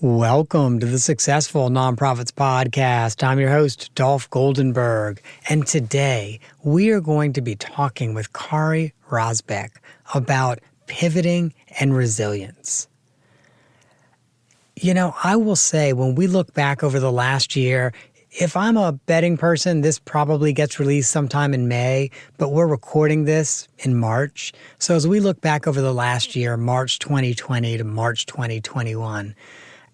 Welcome to the Successful Nonprofits Podcast. I'm your host, Dolph Goldenberg, and today we are going to be talking with Kari Rosbeck about pivoting and resilience. I will say when we look back over the last year, if I'm a betting person, this probably gets released sometime in May, but we're recording this in March. So as we look back over the last year, March 2020 to March 2021,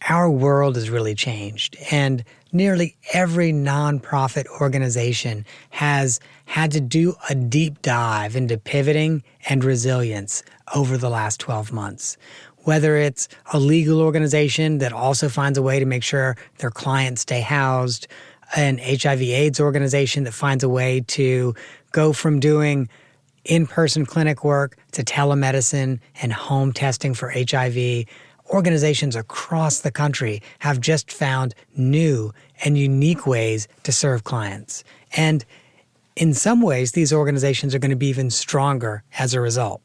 our world has really changed, and nearly every nonprofit organization has had to do a deep dive into pivoting and resilience over the last 12 months. Whether it's a legal organization that also finds a way to make sure their clients stay housed, an HIV/AIDS organization that finds a way to go from doing in-person clinic work to telemedicine and home testing for HIV, organizations across the country have just found new and unique ways to serve clients. And in some ways, these organizations are going to be even stronger as a result.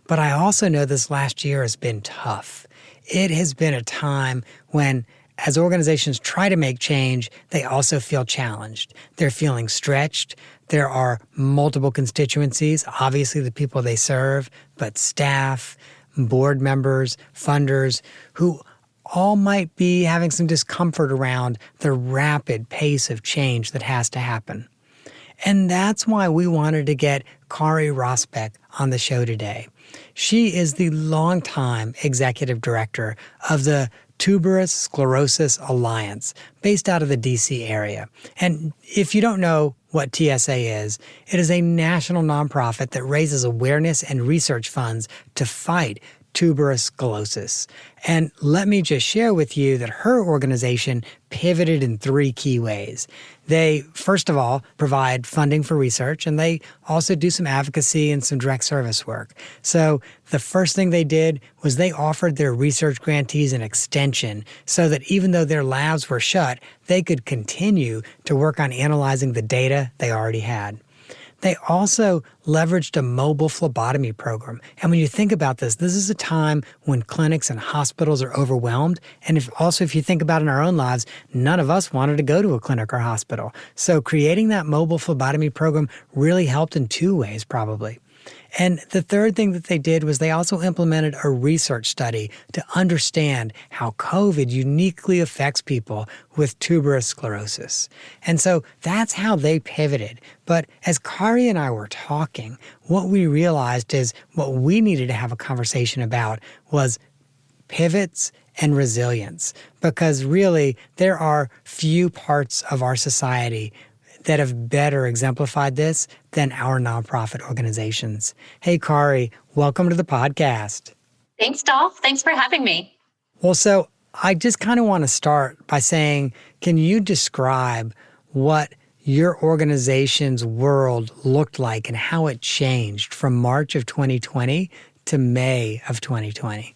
But I also know this last year has been tough. It has been a time when, as organizations try to make change, they also feel challenged. They're feeling stretched. There are multiple constituencies, obviously the people they serve, but staff, board members, funders, who all might be having some discomfort around the rapid pace of change that has to happen. And that's why we wanted to get Kari Rosbeck on the show today. She is the longtime executive director of the Tuberous Sclerosis Alliance, based out of the D.C. area. And if you don't know what TSA is, it is a national nonprofit that raises awareness and research funds to fight tuberous sclerosis. And let me just share with you that her organization pivoted in three key ways. They, first of all, provide funding for research, and they also do some advocacy and some direct service work. So the first thing they did was they offered their research grantees an extension so that even though their labs were shut, they could continue to work on analyzing the data they already had. They also leveraged a mobile phlebotomy program. And when you think about this, this is a time when clinics and hospitals are overwhelmed. And if you think about in our own lives, none of us wanted to go to a clinic or hospital. So creating that mobile phlebotomy program really helped in two ways, probably. And the third thing that they did was they also implemented a research study to understand how COVID uniquely affects people with tuberous sclerosis. And so that's how they pivoted. But as Kari and I were talking, what we realized is what we needed to have a conversation about was pivots and resilience. Because really, there are few parts of our society that have better exemplified this than our nonprofit organizations. Hey, Kari, welcome to the podcast. Thanks, Dolph. Thanks for having me. Well, so I just kind of want to start by saying, can you describe what your organization's world looked like and how it changed from March of 2020 to May of 2020?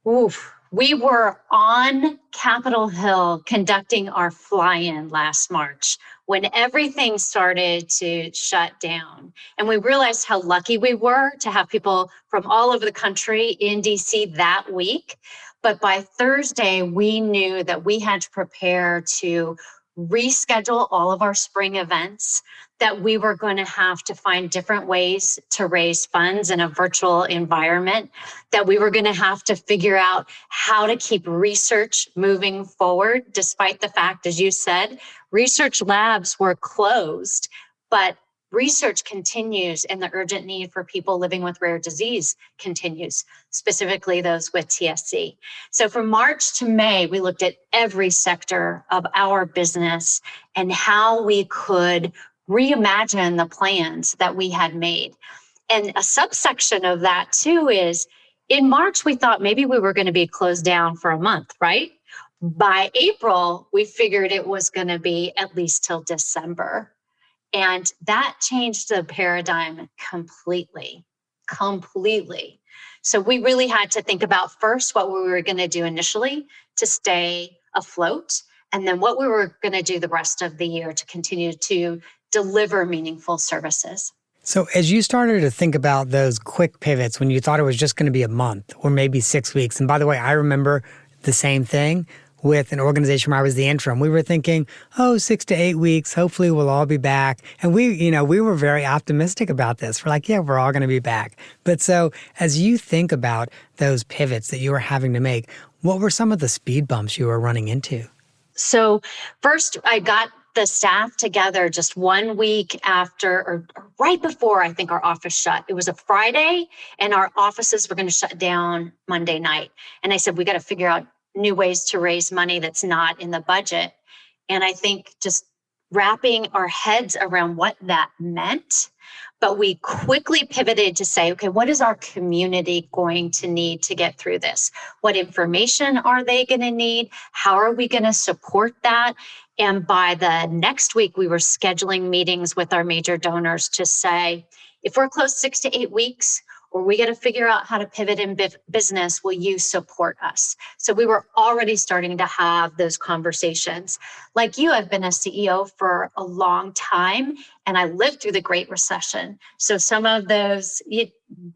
Oof. We were on Capitol Hill conducting our fly-in last March when everything started to shut down. And we realized how lucky we were to have people from all over the country in DC that week. But by Thursday, we knew that we had to prepare to reschedule all of our spring events, that we were going to have to find different ways to raise funds in a virtual environment, that we were going to have to figure out how to keep research moving forward, despite the fact, as you said, research labs were closed, but research continues and the urgent need for people living with rare disease continues, specifically those with TSC. So from March to May, we looked at every sector of our business and how we could reimagine the plans that we had made. And a subsection of that too is in March, we thought maybe we were going to be closed down for a month, right? By April, we figured it was going to be at least till December. And that changed the paradigm completely. So we really had to think about first what we were going to do initially to stay afloat, and then what we were going to do the rest of the year to continue to deliver meaningful services. So as you started to think about those quick pivots when you thought it was just going to be a month or maybe 6 weeks, and by the way, I remember the same thing. with an organization where I was the interim. We were thinking, 6 to 8 weeks, hopefully we'll all be back. And we were very optimistic about this. We're like, yeah, we're all going to be back. But so as you think about those pivots that you were having to make, what were some of the speed bumps you were running into? So first, I got the staff together just 1 week after, or right before I think our office shut. It was a Friday and our offices were going to shut down Monday night. And I said, we got to figure out new ways to raise money that's not in the budget. And I think just wrapping our heads around what that meant. But we quickly pivoted to say, okay, what is our community going to need to get through this? What information are they going to need? How are we going to support that? And by the next week, we were scheduling meetings with our major donors to say, if we're closed 6 to 8 weeks, or we got to figure out how to pivot in business, will you support us? So we were already starting to have those conversations. Like you, I've been a CEO for a long time, and I lived through the Great Recession. So some of those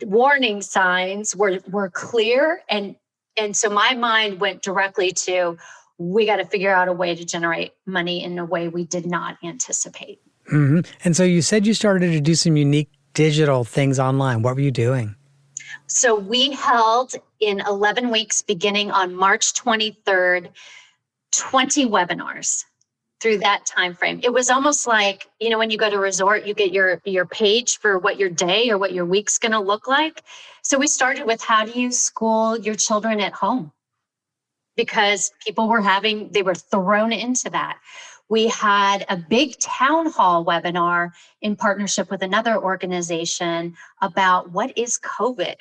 warning signs were clear. And so my mind went directly to, we got to figure out a way to generate money in a way we did not anticipate. Mm-hmm. And so you said you started to do some unique digital things online. What were you doing? So we held in 11 weeks, beginning on March 23rd, 20 webinars through that time frame. It was almost like, when you go to a resort, you get your page for what your day or what your week's going to look like. So we started with, how do you school your children at home? Because people they were thrown into that. We had a big town hall webinar in partnership with another organization about what is COVID?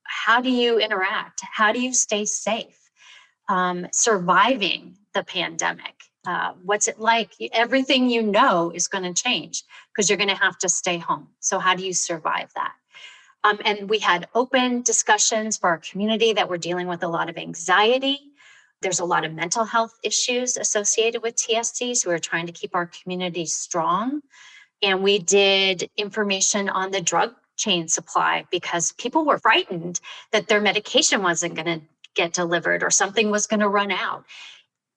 How do you interact? How do you stay safe? Surviving the pandemic. What's it like? Everything is going to change because you're going to have to stay home. So how do you survive that? And we had open discussions for our community that were dealing with a lot of anxiety. There's a lot of mental health issues associated with TSC, so we're trying to keep our community strong. And we did information on the drug chain supply because people were frightened that their medication wasn't going to get delivered or something was going to run out.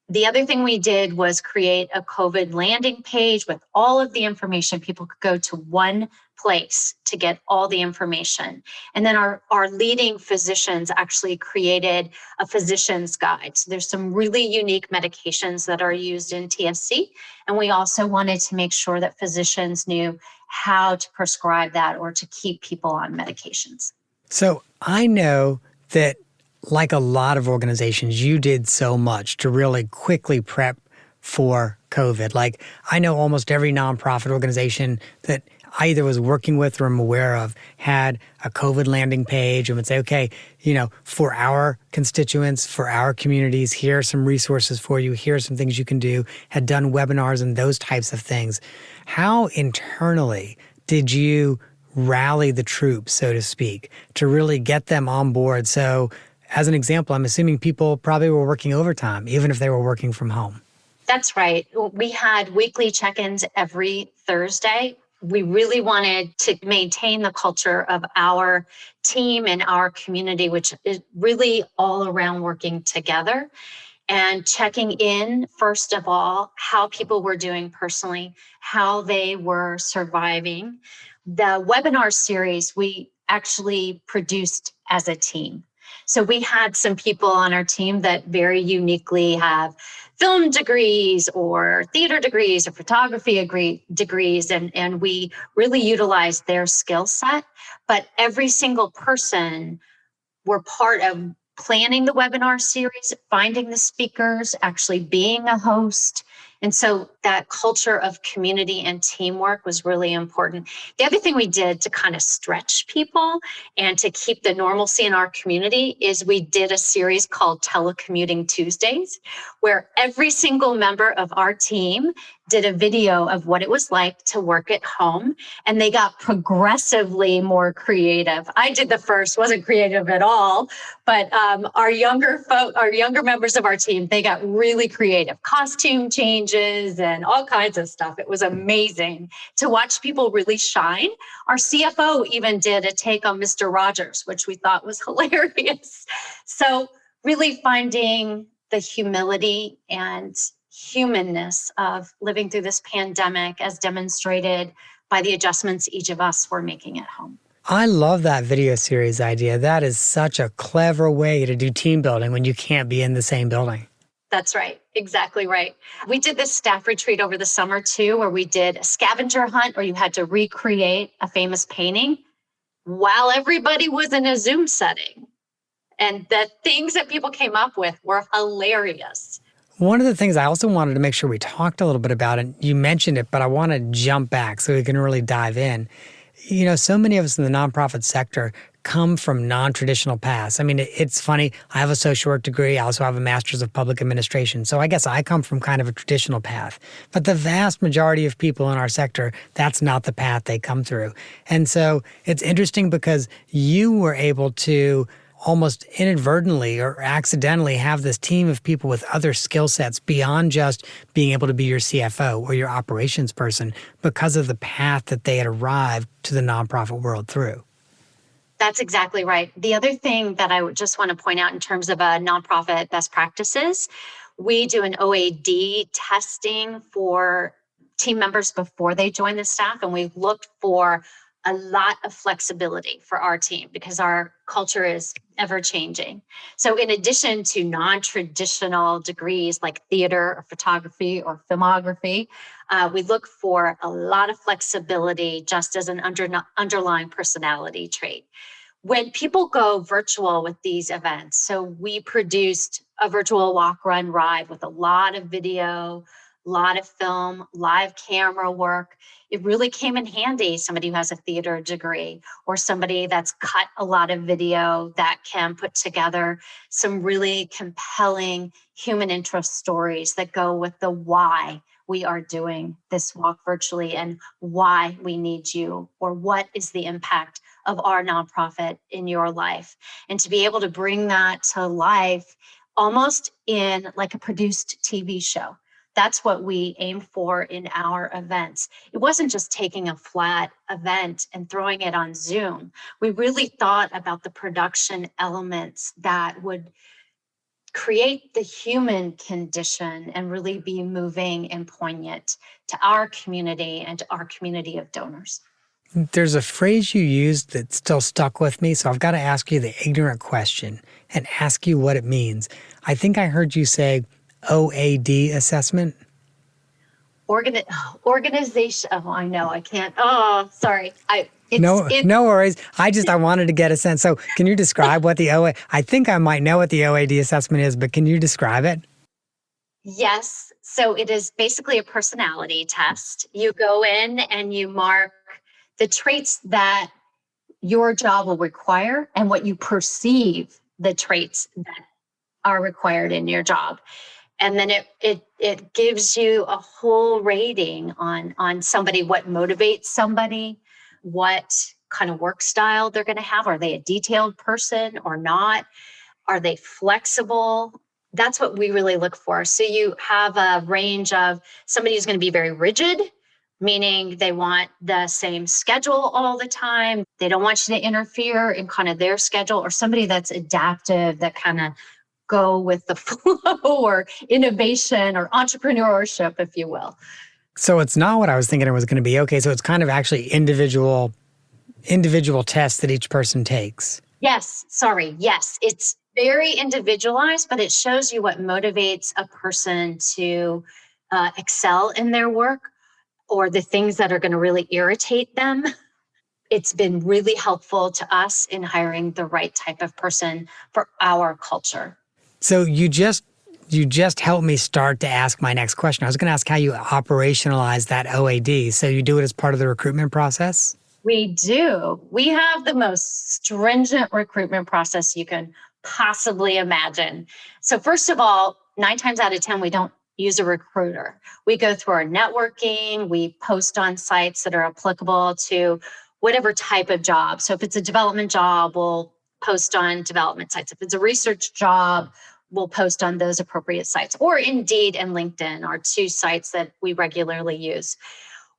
The other thing we did was create a COVID landing page with all of the information. People could go to one place to get all the information. And then our leading physicians actually created a physician's guide. So there's some really unique medications that are used in TSC. And we also wanted to make sure that physicians knew how to prescribe that or to keep people on medications. So I know that, like a lot of organizations, you did so much to really quickly prep for COVID. Like, I know almost every nonprofit organization that I either was working with or am aware of had a COVID landing page and would say, okay, for our constituents, for our communities, here are some resources for you. Here are some things you can do. Had done webinars and those types of things. How internally did you rally the troops, so to speak, to really get them on board? So, as an example, I'm assuming people probably were working overtime, even if they were working from home. That's right. We had weekly check-ins every Thursday. We really wanted to maintain the culture of our team and our community, which is really all around working together and checking in, first of all, how people were doing personally, how they were surviving. The webinar series we actually produced as a team. So we had some people on our team that very uniquely have film degrees or theater degrees or photography degrees, and we really utilized their skill set. But every single person were part of planning the webinar series, finding the speakers, actually being a host. And so that culture of community and teamwork was really important. The other thing we did to kind of stretch people and to keep the normalcy in our community is we did a series called Telecommuting Tuesdays, where every single member of our team did a video of what it was like to work at home, and they got progressively more creative. I did the first, wasn't creative at all, but our younger members of our team, they got really creative, costume changes and all kinds of stuff. It was amazing to watch people really shine. Our CFO even did a take on Mr. Rogers, which we thought was hilarious. So really finding the humility and humanness of living through this pandemic as demonstrated by the adjustments each of us were making at home. I love that video series idea. That is such a clever way to do team building when you can't be in the same building. That's right. Exactly right. We did this staff retreat over the summer too, where we did a scavenger hunt where you had to recreate a famous painting while everybody was in a Zoom setting. And the things that people came up with were hilarious. One of the things I also wanted to make sure we talked a little bit about, and you mentioned it, but I want to jump back so we can really dive in. You know, so many of us in the nonprofit sector come from non-traditional paths. I mean, it's funny. I have a social work degree. I also have a master's of public administration. So I guess I come from kind of a traditional path. But the vast majority of people in our sector, that's not the path they come through. And so it's interesting because you were able to almost inadvertently or accidentally have this team of people with other skill sets beyond just being able to be your CFO or your operations person because of the path that they had arrived to the nonprofit world through. That's exactly right. The other thing that I would just want to point out in terms of nonprofit best practices, we do an OAD testing for team members before they join the staff, and we looked for a lot of flexibility for our team because our culture is ever changing. So in addition to non-traditional degrees like theater or photography or filmography, we look for a lot of flexibility just as an underlying personality trait. When people go virtual with these events, so we produced a virtual walk, run, ride with a lot of video, a lot of film, live camera work. It really came in handy, somebody who has a theater degree or somebody that's cut a lot of video that can put together some really compelling human interest stories that go with the why we are doing this walk virtually and why we need you, or what is the impact of our nonprofit in your life. And to be able to bring that to life almost in like a produced TV show. That's what we aim for in our events. It wasn't just taking a flat event and throwing it on Zoom. We really thought about the production elements that would create the human condition and really be moving and poignant to our community and to our community of donors. There's a phrase you used that still stuck with me, so I've got to ask you the ignorant question and ask you what it means. I think I heard you say OAD assessment. Organization. Oh, I know. I can't. Oh, sorry. No worries. I wanted to get a sense. So can you describe what the OAD, I think I might know what the OAD assessment is, but can you describe it? Yes. So it is basically a personality test. You go in and you mark the traits that your job will require and what you perceive the traits that are required in your job. And then it gives you a whole rating on somebody, what motivates somebody, what kind of work style they're going to have. Are they a detailed person or not? Are they flexible? That's what we really look for. So you have a range of somebody who's going to be very rigid, meaning they want the same schedule all the time. They don't want you to interfere in kind of their schedule, or somebody that's adaptive, that kind of go with the flow, or innovation or entrepreneurship, if you will. So it's not what I was thinking it was going to be. Okay, so it's kind of actually individual tests that each person takes. Yes, sorry. Yes, it's very individualized, but it shows you what motivates a person to excel in their work, or the things that are going to really irritate them. It's been really helpful to us in hiring the right type of person for our culture. So you just helped me start to ask my next question. I was going to ask how you operationalize that OAD. So you do it as part of the recruitment process? We do. We have the most stringent recruitment process you can possibly imagine. So first of all, 9 times out of 10, we don't use a recruiter. We go through our networking. We post on sites that are applicable to whatever type of job. So if it's a development job, we'll post on development sites. If it's a research job, we'll post on those appropriate sites. Or Indeed and LinkedIn are 2 sites that we regularly use.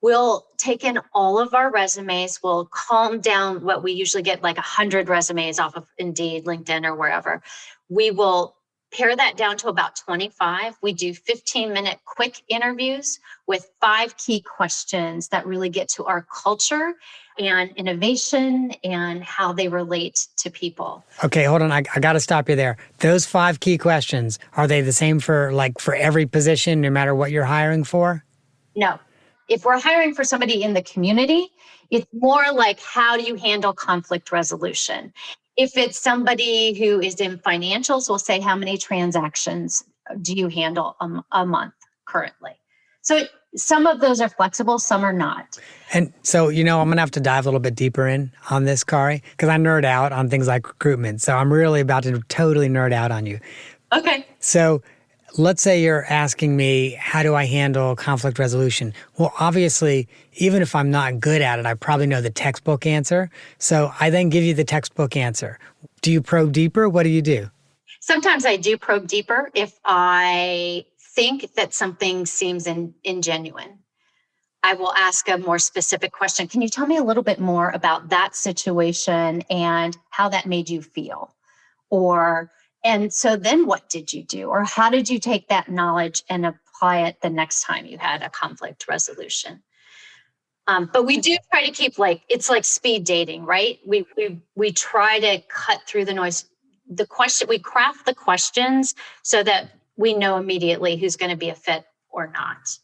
We'll take in all of our resumes. We'll calm down what we usually get, like 100 resumes off of Indeed, LinkedIn, or wherever. We will pare that down to about 25. We do 15-minute quick interviews with 5 key questions that really get to our culture and innovation and how they relate to people. Okay, hold on. I got to stop you there. Those 5 key questions, are they the same for every position, no matter what you're hiring for? No. If we're hiring for somebody in the community, it's more like, how do you handle conflict resolution? If it's somebody who is in financials, we'll say, how many transactions do you handle a month currently? So some of those are flexible, some are not. And so, I'm going to have to dive a little bit deeper in on this, Kari, because I nerd out on things like recruitment. So I'm really about to totally nerd out on you. Okay. So let's say you're asking me, how do I handle conflict resolution? Well, obviously, even if I'm not good at it, I probably know the textbook answer. So I then give you the textbook answer. Do you probe deeper? What do you do? Sometimes I do probe deeper if I think that something seems ingenuine. I will ask a more specific question. Can you tell me a little bit more about that situation and how that made you feel? And so then what did you do? Or how did you take that knowledge and apply it the next time you had a conflict resolution? But we do try to keep, it's like speed dating, right? We try to cut through the noise. We craft the questions so that we know immediately who's going to be a fit or not.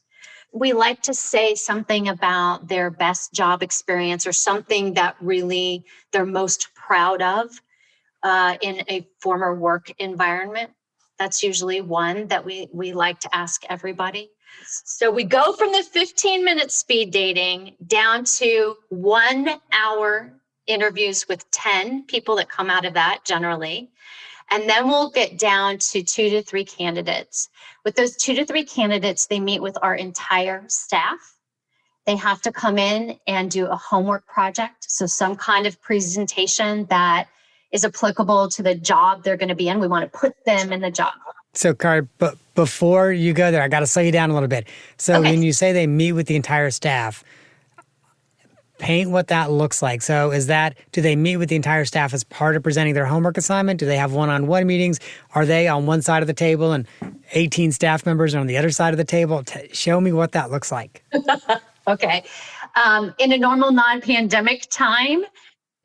We like to say something about their best job experience or something that really they're most proud of in a former work environment. That's usually one that we like to ask everybody. So we go from the 15-minute speed dating down to 1 hour interviews with 10 people that come out of that generally. And then we'll get down to 2 to 3 candidates. With those 2 to 3 candidates, they meet with our entire staff. They have to come in and do a homework project. So some kind of presentation that is applicable to the job they're going to be in. We want to put them in the job. So, Kari, but before you go there, I got to slow you down a little bit. So Okay. When you say they meet with the entire staff, paint what that looks like. So do they meet with the entire staff as part of presenting their homework assignment? Do they have one-on-one meetings? Are they on one side of the table and 18 staff members are on the other side of the table? Show me what that looks like. Okay. In a normal non-pandemic time,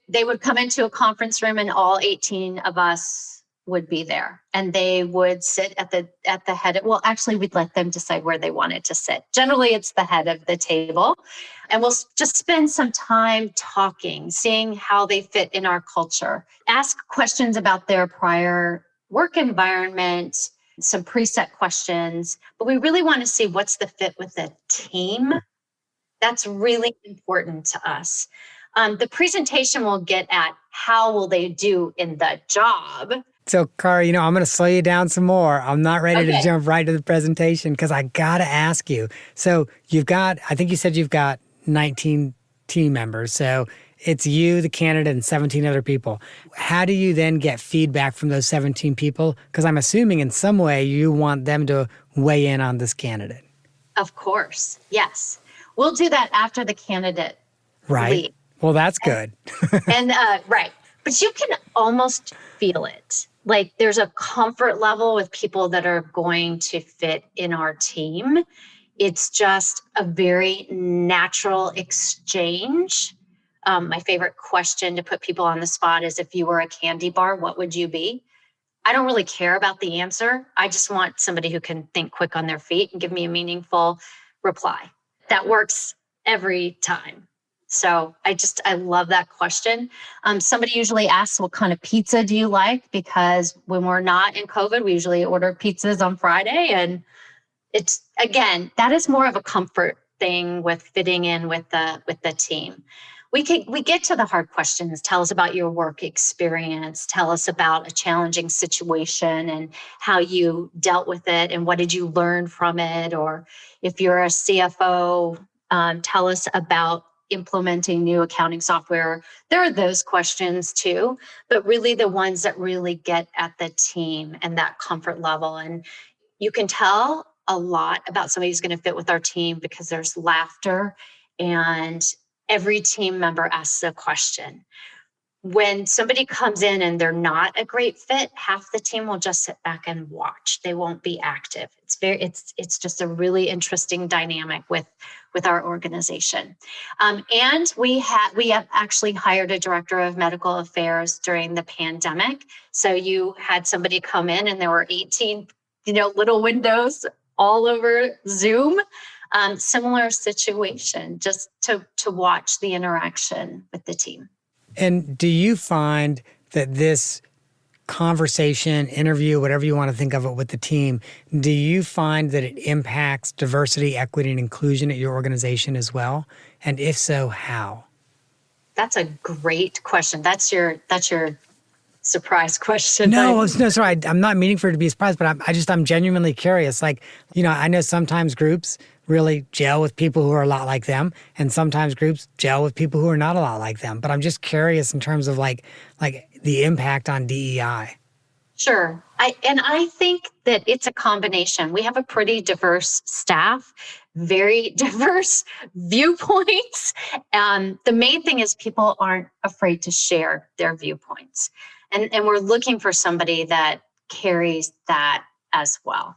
they would come into a conference room and all 18 of us would be there, and they would sit at the head. Well, actually, we'd let them decide where they wanted to sit. Generally, it's the head of the table, and we'll just spend some time talking, seeing how they fit in our culture. Ask questions about their prior work environment, some preset questions, but we really want to see what's the fit with the team. That's really important to us. The presentation will get at how will they do in the job. So, Kari, I'm going to slow you down some more. I'm not ready to jump right to the presentation because I got to ask you. So I think you said you've got 19 team members. So it's you, the candidate, and 17 other people. How do you then get feedback from those 17 people? Because I'm assuming in some way you want them to weigh in on this candidate. Of course. Yes. We'll do that after the candidate leaves. Well, that's good. Right. But you can almost feel it. Like there's a comfort level with people that are going to fit in our team. It's just a very natural exchange. My favorite question to put people on the spot is, if you were a candy bar, what would you be? I don't really care about the answer. I just want somebody who can think quick on their feet and give me a meaningful reply. That works every time. So I love that question. Somebody usually asks, what kind of pizza do you like? Because when we're not in COVID, we usually order pizzas on Friday. And it's, again, that is more of a comfort thing with fitting in with the team. We get to the hard questions. Tell us about your work experience. Tell us about a challenging situation and how you dealt with it and what did you learn from it? Or if you're a CFO, tell us about implementing new accounting software. There are those questions too, but really the ones that really get at the team and that comfort level. And you can tell a lot about somebody who's going to fit with our team because there's laughter and every team member asks a question. when somebody comes in and they're not a great fit, half the team will just sit back and watch. They won't be active. It's just a really interesting dynamic with our organization. And we have actually hired a director of medical affairs during the pandemic. So you had somebody come in and there were 18, little windows all over Zoom. Similar situation, just to watch the interaction with the team. And do you find that this conversation, interview, whatever you want to think of it with the team, do you find that it impacts diversity, equity, and inclusion at your organization as well? And if so, how? That's a great question. That's your surprise question. No, sorry. I'm not meaning for it to be a surprise, but I'm genuinely curious. Like, I know sometimes groups really gel with people who are a lot like them, and sometimes groups gel with people who are not a lot like them. But I'm just curious in terms of like the impact on DEI. Sure. I think that it's a combination. We have a pretty diverse staff, very diverse viewpoints. The main thing is people aren't afraid to share their viewpoints. And we're looking for somebody that carries that as well,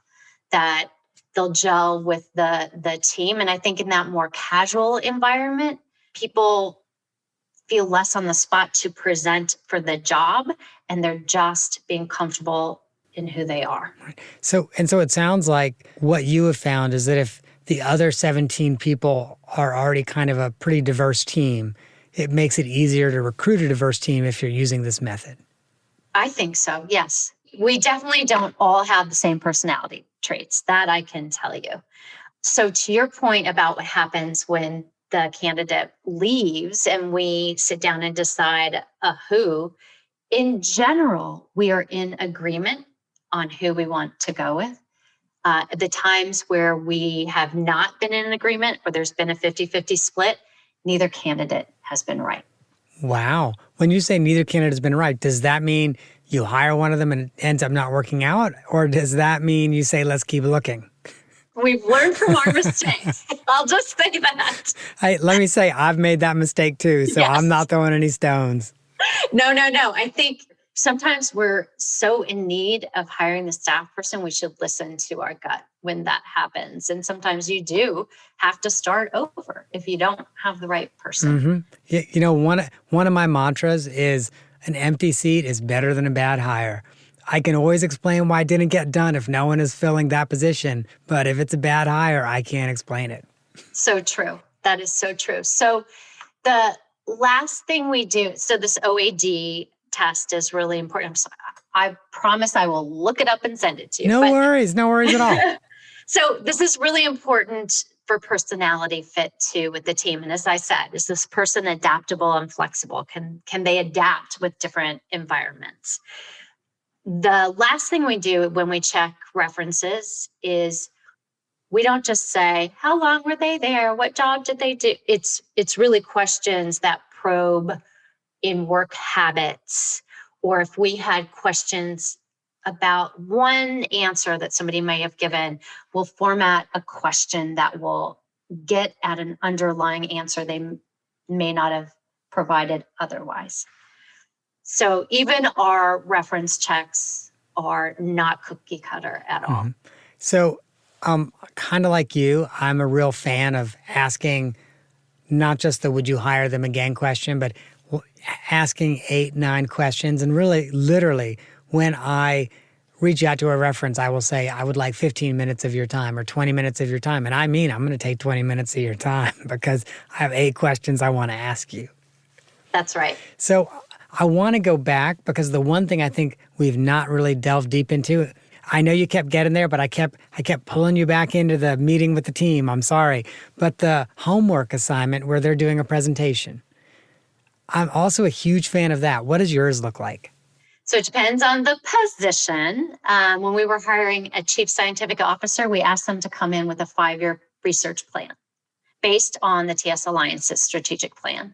that they'll gel with the team. And I think in that more casual environment, people feel less on the spot to present for the job, and they're just being comfortable in who they are. Right. So it sounds like what you have found is that if the other 17 people are already kind of a pretty diverse team, it makes it easier to recruit a diverse team if you're using this method. I think so, yes. We definitely don't all have the same personality traits. That I can tell you. So to your point about what happens when the candidate leaves and we sit down and decide who, in general, we are in agreement on who we want to go with. The times where we have not been in agreement, or there's been a 50-50 split, neither candidate has been right. Wow. When you say neither candidate has been right, does that mean you hire one of them and it ends up not working out? Or does that mean you say, let's keep looking? We've learned from our mistakes. I'll just say that. Let me say, I've made that mistake too, so yes. I'm not throwing any stones. No. I think sometimes we're so in need of hiring the staff person, we should listen to our gut when that happens. And sometimes you do have to start over if you don't have the right person. Mm-hmm. One of my mantras is an empty seat is better than a bad hire. I can always explain why it didn't get done if no one is filling that position. But if it's a bad hire, I can't explain it. So true. That is so true. So the last thing we do, so this OAD test is really important. I promise I will look it up and send it to you. No worries at all. So this is really important for personality fit too with the team. And as I said, is this person adaptable and flexible? Can they adapt with different environments? The last thing we do when we check references is we don't just say, how long were they there? What job did they do? It's really questions that probe in work habits, or if we had questions about one answer that somebody may have given, we'll format a question that will get at an underlying answer they may not have provided otherwise. So even our reference checks are not cookie cutter at all. Mm-hmm. So kind of like you, I'm a real fan of asking not just the would you hire them again question, but asking 8-9 questions. And really, literally, when I reach out to a reference, I will say, I would like 15 minutes of your time or 20 minutes of your time. And I mean, I'm going to take 20 minutes of your time because I have 8 questions I want to ask you. That's right. So I want to go back because the one thing I think we've not really delved deep into, I know you kept getting there, but I kept pulling you back into the meeting with the team. I'm sorry. But the homework assignment where they're doing a presentation. I'm also a huge fan of that. What does yours look like? So it depends on the position. When we were hiring a chief scientific officer, we asked them to come in with a 5-year research plan based on the TS Alliance's strategic plan.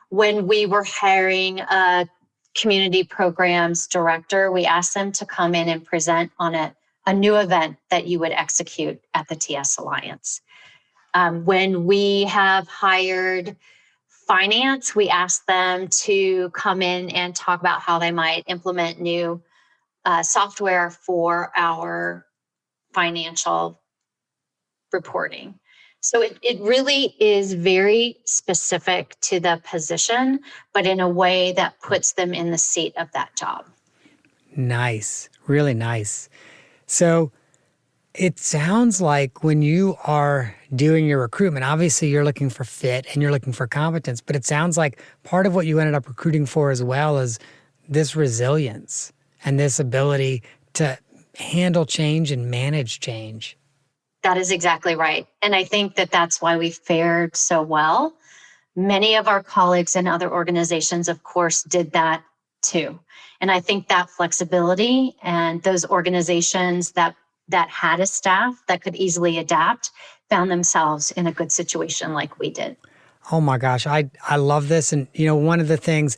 When we were hiring a community programs director, we asked them to come in and present on a new event that you would execute at the TS Alliance. When we have hired finance, we asked them to come in and talk about how they might implement new software for our financial reporting. So it really is very specific to the position, but in a way that puts them in the seat of that job. Nice. Really nice. So it sounds like when you are doing your recruitment, obviously you're looking for fit and you're looking for competence, but it sounds like part of what you ended up recruiting for as well is this resilience and this ability to handle change and manage change. That is exactly right. And I think that that's why we fared so well. Many of our colleagues in other organizations, of course, did that too. And I think that flexibility and those organizations that had a staff that could easily adapt found themselves in a good situation like we did. Oh my gosh, I love this. And, one of the things,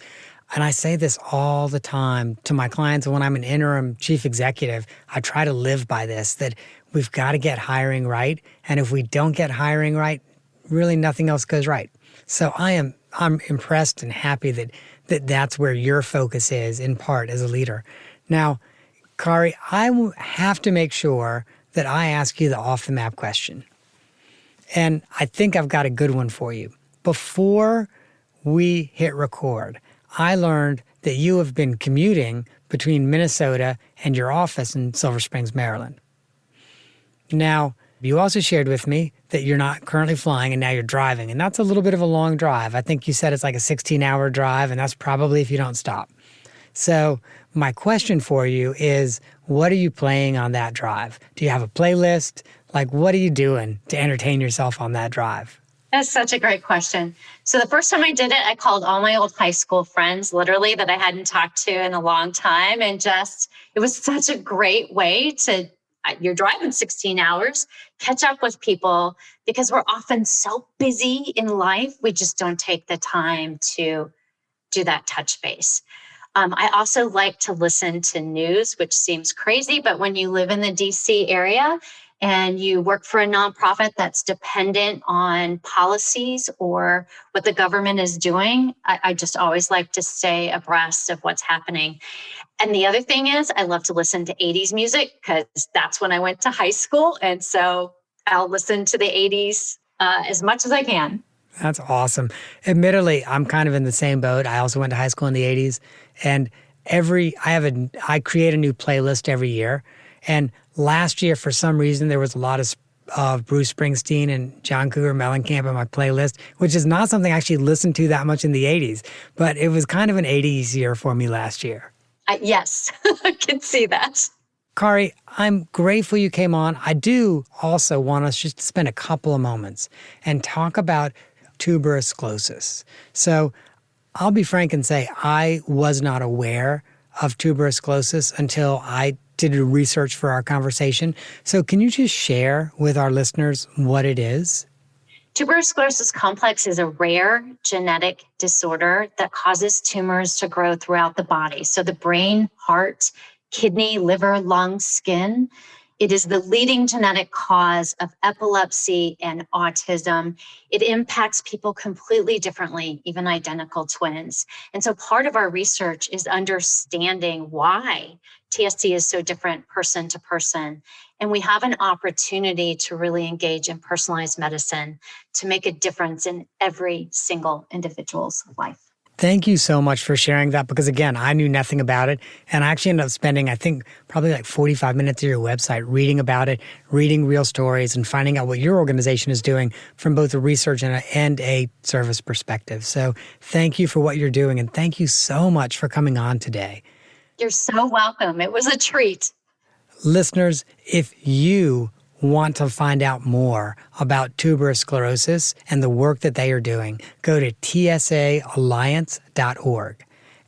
and I say this all the time to my clients when I'm an interim chief executive, I try to live by this, that we've got to get hiring right. And if we don't get hiring right, really nothing else goes right. So I'm impressed and happy that that's where your focus is in part as a leader. Now, Kari, I have to make sure that I ask you the off the map question. And I think I've got a good one for you. Before we hit record, I learned that you have been commuting between Minnesota and your office in Silver Springs, Maryland. Now, you also shared with me that you're not currently flying and now you're driving, and that's a little bit of a long drive. I think you said it's like a 16-hour drive, and that's probably if you don't stop. So my question for you is, what are you playing on that drive? Do you have a playlist? Like, what are you doing to entertain yourself on that drive? That's such a great question. So the first time I did it, I called all my old high school friends, literally, that I hadn't talked to in a long time. And it was such a great way to, you're driving 16 hours, catch up with people, because we're often so busy in life, we just don't take the time to do that touch base. I also like to listen to news, which seems crazy, but when you live in the DC area and you work for a nonprofit that's dependent on policies or what the government is doing, I just always like to stay abreast of what's happening. And the other thing is, I love to listen to 80s music because that's when I went to high school. And so I'll listen to the 80s as much as I can. That's awesome. Admittedly, I'm kind of in the same boat. I also went to high school in the 80s, and I create a new playlist every year. And last year, for some reason, there was a lot of Bruce Springsteen and John Cougar Mellencamp on my playlist, which is not something I actually listened to that much in the 80s, but it was kind of an 80s year for me last year. Yes, I can see that. Kari, I'm grateful you came on. I do also want us just to spend a couple of moments and talk about tuberous sclerosis. So I'll be frank and say I was not aware of tuberous sclerosis until I did research for our conversation. So can you just share with our listeners what it is? Tuberous sclerosis complex is a rare genetic disorder that causes tumors to grow throughout the body. So the brain, heart, kidney, liver, lungs, skin. It is the leading genetic cause of epilepsy and autism. It impacts people completely differently, even identical twins. And so part of our research is understanding why TSC is so different person to person. And we have an opportunity to really engage in personalized medicine to make a difference in every single individual's life. Thank you so much for sharing that, because again, I knew nothing about it. And I actually ended up spending, I think, probably like 45 minutes of your website reading about it, reading real stories, and finding out what your organization is doing from both a research and a service perspective. So thank you for what you're doing. And thank you so much for coming on today. You're so welcome. It was a treat. Listeners, if you want to find out more about tuberous sclerosis and the work that they are doing, go to tsaalliance.org.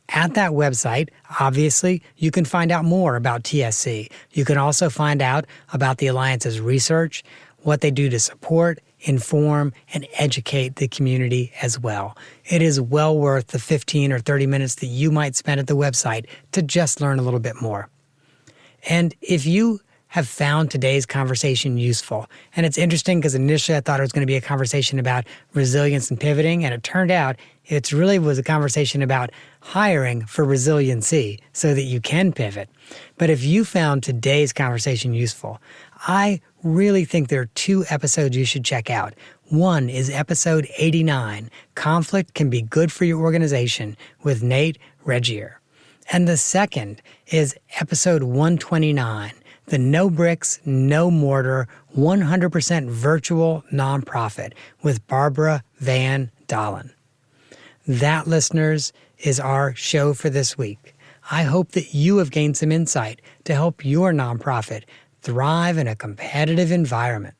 At that website, obviously, you can find out more about TSC. You can also find out about the Alliance's research, what they do to support, inform, and educate the community as well. It is well worth the 15 or 30 minutes that you might spend at the website to just learn a little bit more. And if you have found today's conversation useful. And it's interesting because initially I thought it was going to be a conversation about resilience and pivoting, and it turned out it really was a conversation about hiring for resiliency so that you can pivot. But if you found today's conversation useful, I really think there are 2 episodes you should check out. One is episode 89, Conflict Can Be Good for Your Organization, with Nate Regier. And the second is episode 129, the No Bricks, No Mortar, 100% Virtual Nonprofit, with Barbara Van Dalen. That, listeners, is our show for this week. I hope that you have gained some insight to help your nonprofit thrive in a competitive environment.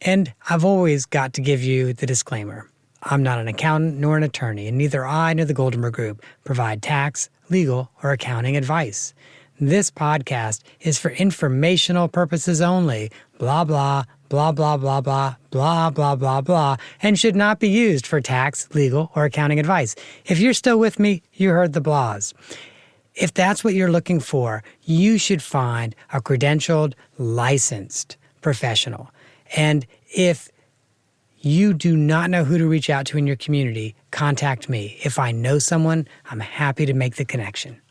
And I've always got to give you the disclaimer. I'm not an accountant nor an attorney, and neither I nor the Goldenberg Group provide tax, legal, or accounting advice. This podcast is for informational purposes only, blah, blah, blah, blah, blah, blah, blah, blah, blah, blah, and should not be used for tax, legal, or accounting advice. If you're still with me, you heard the blahs. If that's what you're looking for, you should find a credentialed, licensed professional. And if you do not know who to reach out to in your community, contact me. If I know someone, I'm happy to make the connection.